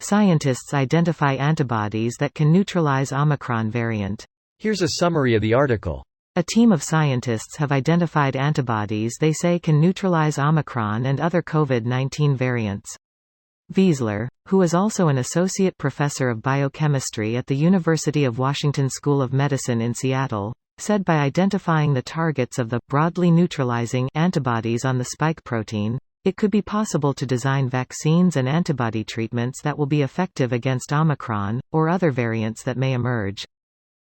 Scientists identify antibodies that can neutralize Omicron variant. Here's a summary of the article. A team of scientists have identified antibodies they say can neutralize Omicron and other COVID-19 variants. Wiesler, who is also an associate professor of biochemistry at the University of Washington School of Medicine in Seattle, said by identifying the targets of the broadly neutralizing antibodies on the spike protein, it could be possible to design vaccines and antibody treatments that will be effective against Omicron, or other variants that may emerge.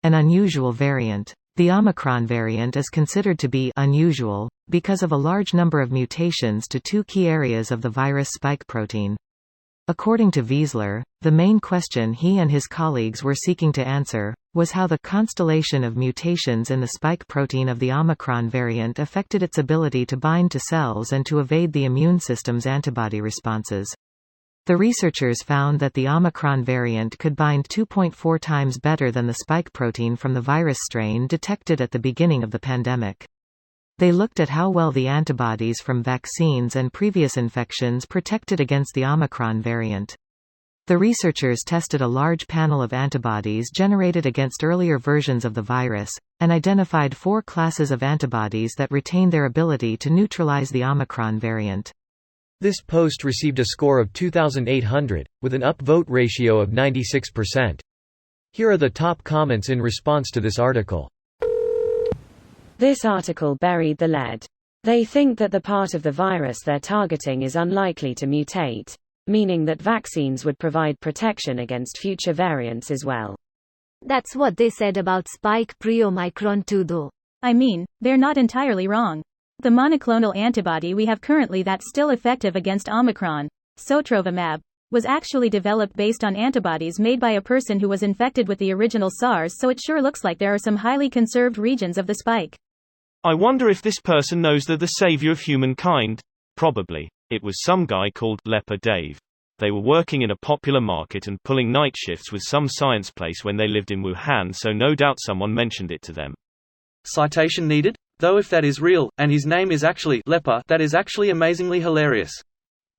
An unusual variant. The Omicron variant is considered to be unusual because of a large number of mutations to two key areas of the virus spike protein. According to Wiesler, the main question he and his colleagues were seeking to answer was how the constellation of mutations in the spike protein of the Omicron variant affected its ability to bind to cells and to evade the immune system's antibody responses. The researchers found that the Omicron variant could bind 2.4 times better than the spike protein from the virus strain detected at the beginning of the pandemic. They looked at how well the antibodies from vaccines and previous infections protected against the Omicron variant. The researchers tested a large panel of antibodies generated against earlier versions of the virus, and identified 4 classes of antibodies that retain their ability to neutralize the Omicron variant. This post received a score of 2,800, with an upvote ratio of 96%. Here are the top comments in response to this article. This article buried the lead. They think that the part of the virus they're targeting is unlikely to mutate, meaning that vaccines would provide protection against future variants as well. That's what they said about spike pre-Omicron too though. I mean, they're not entirely wrong. The monoclonal antibody we have currently that's still effective against Omicron, sotrovimab, was actually developed based on antibodies made by a person who was infected with the original SARS, so it sure looks like there are some highly conserved regions of the spike. I wonder if this person knows they're the savior of humankind. Probably. It was some guy called Leper Dave. They were working in a popular market and pulling night shifts with some science place when they lived in Wuhan, so no doubt someone mentioned it to them. Citation needed? Though if that is real, and his name is actually Leper, that is actually amazingly hilarious.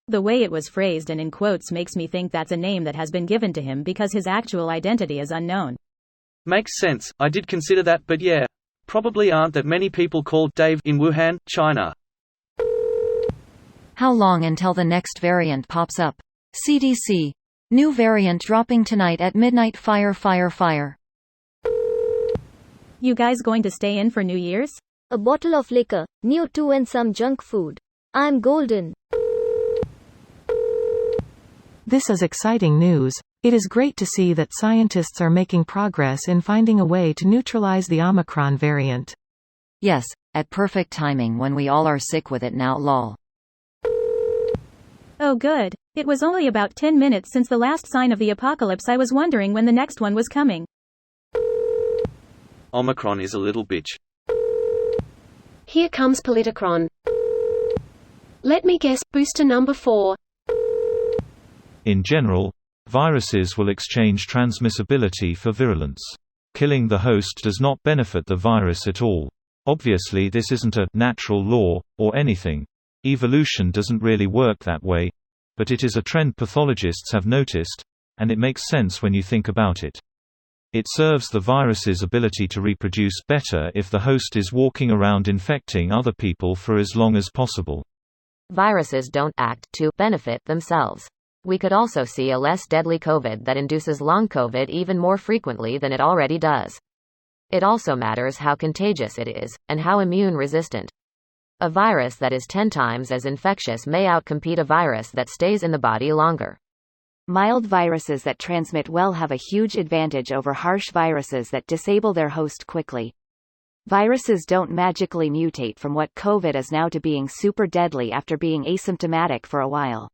The way it was phrased and in quotes makes me think that's a name that has been given to him because his actual identity is unknown. Makes sense, I did consider that, but yeah. Probably aren't that many people called Dave in Wuhan, China. How long until the next variant pops up? CDC. New variant dropping tonight at midnight. Fire, fire, fire. You guys going to stay in for New Year's? A bottle of liquor, new too, and some junk food. I'm golden. This is exciting news. It is great to see that scientists are making progress in finding a way to neutralize the Omicron variant. Yes, at perfect timing when we all are sick with it now lol. Oh good. It was only about 10 minutes since the last sign of the apocalypse. I was wondering when the next one was coming. Omicron is a little bitch. Here comes Politicron. Let me guess, booster number 4. In general, viruses will exchange transmissibility for virulence. Killing the host does not benefit the virus at all. Obviously this isn't a natural law, or anything. Evolution doesn't really work that way. But it is a trend pathologists have noticed, and it makes sense when you think about it. It serves the virus's ability to reproduce better if the host is walking around infecting other people for as long as possible. Viruses don't act to benefit themselves. We could also see a less deadly COVID that induces long COVID even more frequently than it already does. It also matters how contagious it is, and how immune resistant. A virus that is 10 times as infectious may outcompete a virus that stays in the body longer. Mild viruses that transmit well have a huge advantage over harsh viruses that disable their host quickly. Viruses don't magically mutate from what COVID is now to being super deadly after being asymptomatic for a while.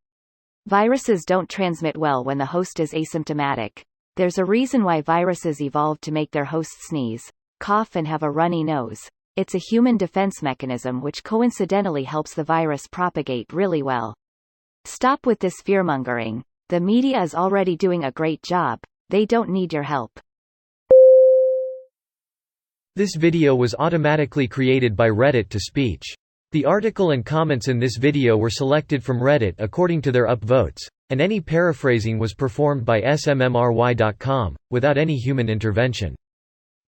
Viruses don't transmit well when the host is asymptomatic. There's a reason why viruses evolved to make their host sneeze, cough and have a runny nose. It's a human defense mechanism which coincidentally helps the virus propagate really well. Stop with this fearmongering. The media is already doing a great job. They don't need your help. This video was automatically created by Reddit to speech. The article and comments in this video were selected from Reddit according to their upvotes. and any paraphrasing was performed by smmry.com, without any human intervention.